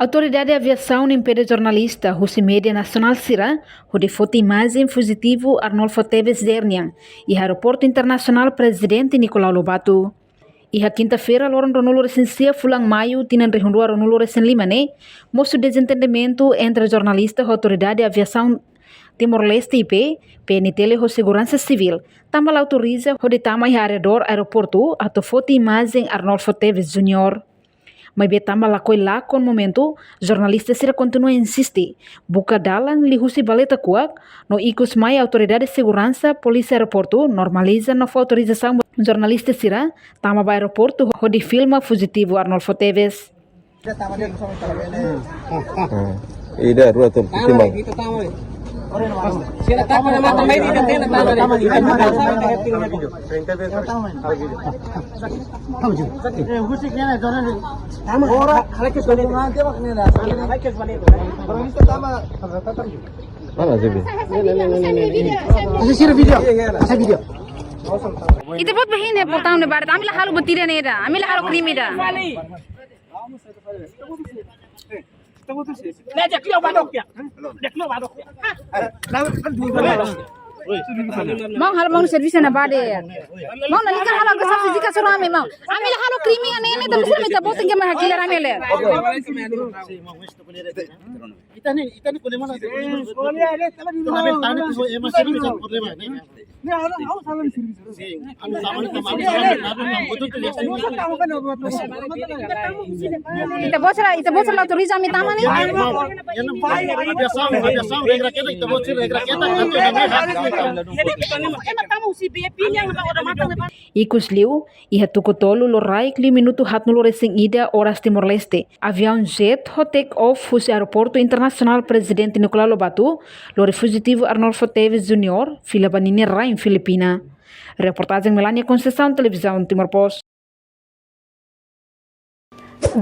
Autoridade de Aviação impede jornalista Rússia Média Nacional Sira, onde foto imagem fugitivo Arnolfo Teves Dernian, e aeroporto internacional presidente Nicolau Lobato. E a quinta-feira, Loran Ronolo recensia Fulang Maio, tinan rehundua Ronolo recen lima ne, mostra desentendimento entre jornalista e autoridade de aviação Timor-Leste IP, PNTL e Segurança Civil, também autoriza o de tamai arredor aeroporto a foto imagem Arnolfo Teves Jr. Mas betamba lakoi lá com momento, jornalista sira continua a insistir, buka dalang li husi baleta kuak, no ikus mai autoridade de segurança, polícia aeroporto, normaliza no autorização jornalista sira, tama ba aeroporto, ho di filma fugitivo Arnolfo Teves. Ida rua tu timbang. Sila tama na matamay dito na tama tama ora halakes bane maante wakne la halakes bane Mana sih? Ini video. Saya video. Itu buat bahin ya pertama nih barat. Ambil halu betida nih dah. Ambil halu krimi dah. Nah, dia kilo badok ya. Dia kilo badok ya. Mau halu mau servisnya na bade ya. Mau nanti kan halu agak saksi jika suruh ambil mau. Ambil halu krimi ane tapi sudah minta botin ke mahal killer ambil ya. Itani kone mana? Soalnya ada tadi di mana? Tani tu masih bisa problema. Ni harus salam service. Anu sama betul tu lihat. Kita bocor autoriza mi tama nih. Yang pai ada sound regra kita kita bocor regra kita Ikus liu, iha tukotolo lo raik 5 minuto hat nulo resing ida horas Timor-Leste. Avião jet ho take off husi aeroporto internacional presidente Nicolau Lobato, lo refugitivo Arnolfo Teves Jr., fila banini rain Filipina. Reportagem Melania Conceição, televisão Timor-Post.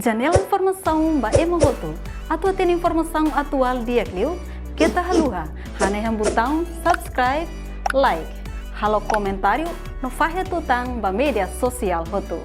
Janela informação ba emogoto. Atua tem informação atual dia kliu. Kita haluha. Hane yang botão subscribe, like. Halo comentário no fahe tutang ba media sosial hotu.